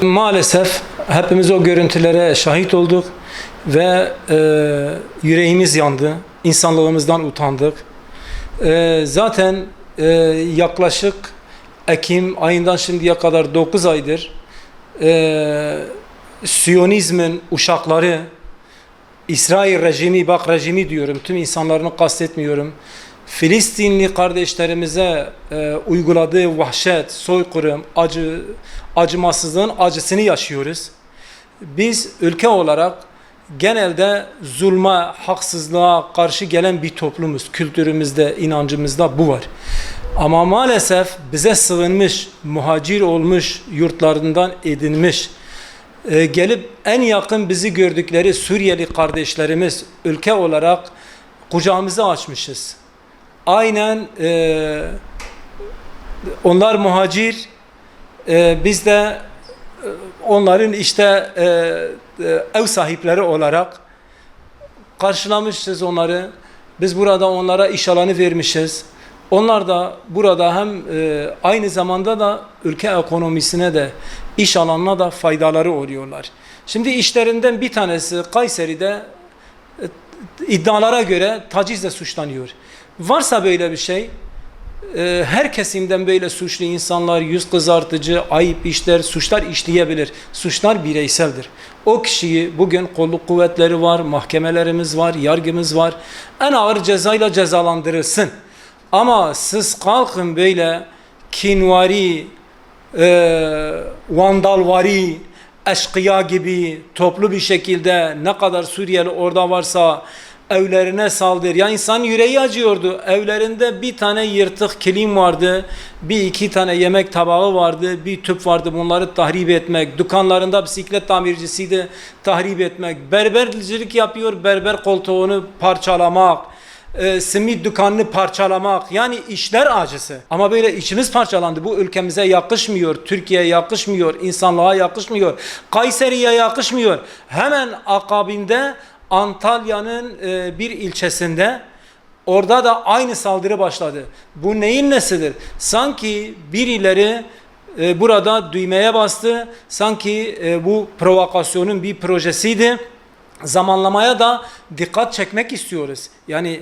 Maalesef hepimiz o görüntülere şahit olduk ve yüreğimiz yandı, insanlığımızdan utandık. Zaten yaklaşık Ekim ayından şimdiye kadar 9 aydır Siyonizmin uşakları, İsrail rejimi, bak rejimi diyorum, tüm insanlarını kastetmiyorum, Filistinli kardeşlerimize uyguladığı vahşet, soykırım, acımasızlığın acısını yaşıyoruz. Biz ülke olarak genelde zulme, haksızlığa karşı gelen bir toplumuz. Kültürümüzde, inancımızda bu var. Ama maalesef bize sığınmış, muhacir olmuş, yurtlarından edinmiş, gelip en yakın bizi gördükleri Suriyeli kardeşlerimiz ülke olarak kucağımızı açmışız. Aynen onlar muhacir, biz de onların işte ev sahipleri olarak karşılamışız onları. Biz burada onlara iş alanı vermişiz. Onlar da burada hem aynı zamanda da ülke ekonomisine de iş alanına da faydaları oluyorlar. Şimdi işlerinden bir tanesi Kayseri'de iddialara göre tacizle suçlanıyor. Varsa böyle bir şey, her kesimden böyle suçlu insanlar, yüz kızartıcı, ayıp işler, suçlar işleyebilir. Suçlar bireyseldir. O kişiyi bugün kolluk kuvvetleri var, mahkemelerimiz var, yargımız var. En ağır cezayla cezalandırılsın. Ama siz kalkın böyle kinvari, vandalvari, eşkıya gibi toplu bir şekilde ne kadar Suriyeli orada varsa evlerine saldır. Ya insanın yüreği acıyordu. Evlerinde bir tane yırtık kilim vardı. Bir iki tane yemek tabağı vardı. Bir tüp vardı. Bunları tahrip etmek. Dükkanlarında bisiklet tamircisiydi. Tahrip etmek. Berbercilik yapıyor. Berber koltuğunu parçalamak. Simit dükkanını parçalamak. Yani işler acısı. Ama böyle içimiz parçalandı. Bu ülkemize yakışmıyor. Türkiye'ye yakışmıyor. İnsanlığa yakışmıyor. Kayseri'ye yakışmıyor. Hemen akabinde Antalya'nın bir ilçesinde orada da aynı saldırı başladı. Bu neyin nesidir? Sanki birileri burada düğmeye bastı. Sanki bu provokasyonun bir projesiydi. Zamanlamaya da dikkat çekmek istiyoruz. Yani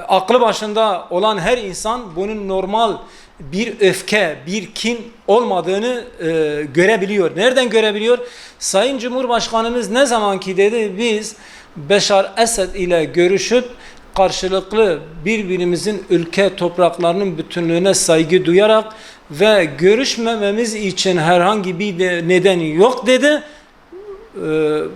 aklı başında olan her insan bunun normal bir öfke, bir kin olmadığını görebiliyor. Nereden görebiliyor? Sayın Cumhurbaşkanımız ne zaman ki dedi biz Beşar Esed ile görüşüp karşılıklı birbirimizin ülke topraklarının bütünlüğüne saygı duyarak ve görüşmememiz için herhangi bir neden yok dedi.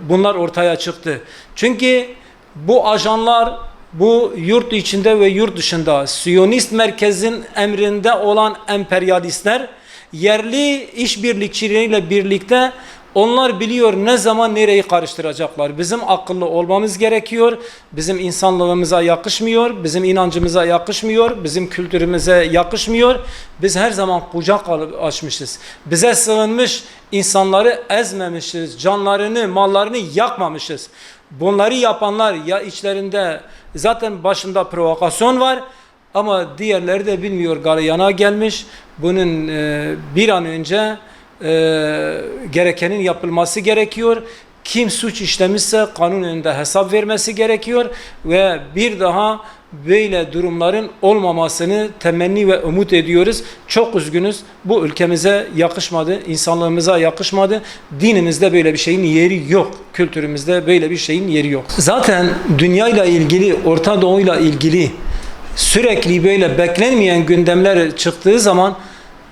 Bunlar ortaya çıktı. Çünkü bu ajanlar bu yurt içinde ve yurt dışında Siyonist merkezin emrinde olan emperyalistler yerli işbirlikçileriyle birlikte onlar biliyor ne zaman nereyi karıştıracaklar. Bizim akıllı olmamız gerekiyor. Bizim insanlığımıza yakışmıyor. Bizim inancımıza yakışmıyor. Bizim kültürümüze yakışmıyor. Biz her zaman kucak açmışız. Bize sığınmış insanları ezmemişiz. Canlarını, mallarını yakmamışız. Bunları yapanlar ya içlerinde zaten başında provokasyon var. Ama diğerleri de bilmiyor galeyana gelmiş. Bunun bir an önce gerekenin yapılması gerekiyor. Kim suç işlemişse kanun önünde hesap vermesi gerekiyor ve bir daha böyle durumların olmamasını temenni ve umut ediyoruz. Çok üzgünüz. Bu ülkemize yakışmadı, insanlığımıza yakışmadı. Dinimizde böyle bir şeyin yeri yok. Kültürümüzde böyle bir şeyin yeri yok. Zaten dünyayla ilgili, Orta Doğu'yla ilgili sürekli böyle beklenmeyen gündemler çıktığı zaman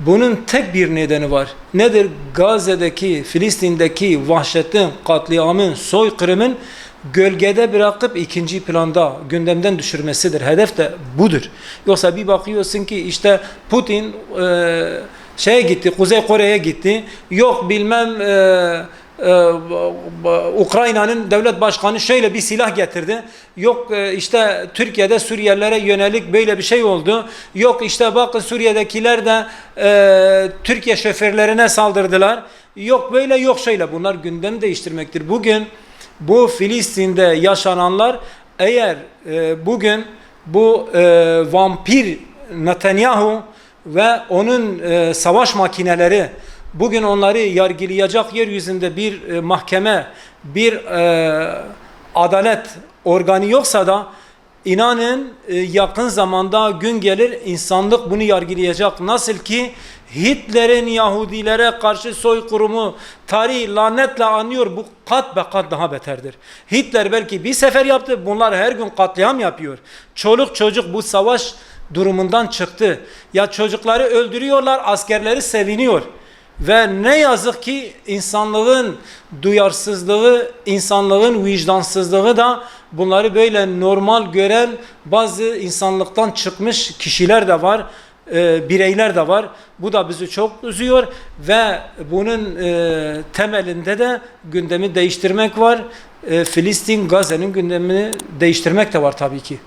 bunun tek bir nedeni var. Nedir? Gazze'deki, Filistin'deki vahşetin, katliamın, soykırımın gölgede bırakıp ikinci planda gündemden düşürmesidir. Hedef de budur. Yoksa bir bakıyorsun ki işte Putin şeye gitti, Kuzey Kore'ye gitti. Yok bilmem Ukrayna'nın devlet başkanı şöyle bir silah getirdi. Yok işte Türkiye'de Suriyelilere yönelik böyle bir şey oldu. Yok işte bakın Suriye'dekiler de Türkiye şoförlerine saldırdılar. Yok böyle yok şöyle. Bunlar gündem değiştirmektir. Bugün bu Filistin'de yaşananlar eğer bugün bu vampir Netanyahu ve onun savaş makineleri bugün onları yargılayacak yeryüzünde bir mahkeme, bir adalet organı yoksa da inanın yakın zamanda gün gelir insanlık bunu yargılayacak. Nasıl ki Hitler'in Yahudilere karşı soykırımı tarih lanetle anıyor, bu kat be kat daha beterdir. Hitler belki bir sefer yaptı, bunlar her gün katliam yapıyor. Çoluk çocuk bu savaş durumundan çıktı. Ya çocukları öldürüyorlar, askerleri seviniyor. Ve ne yazık ki insanlığın duyarsızlığı, insanlığın vicdansızlığı da bunları böyle normal gören bazı insanlıktan çıkmış kişiler de var, bireyler de var. Bu da bizi çok üzüyor ve bunun temelinde de gündemi değiştirmek var. Filistin, Gazze'nin gündemini değiştirmek de var tabii ki.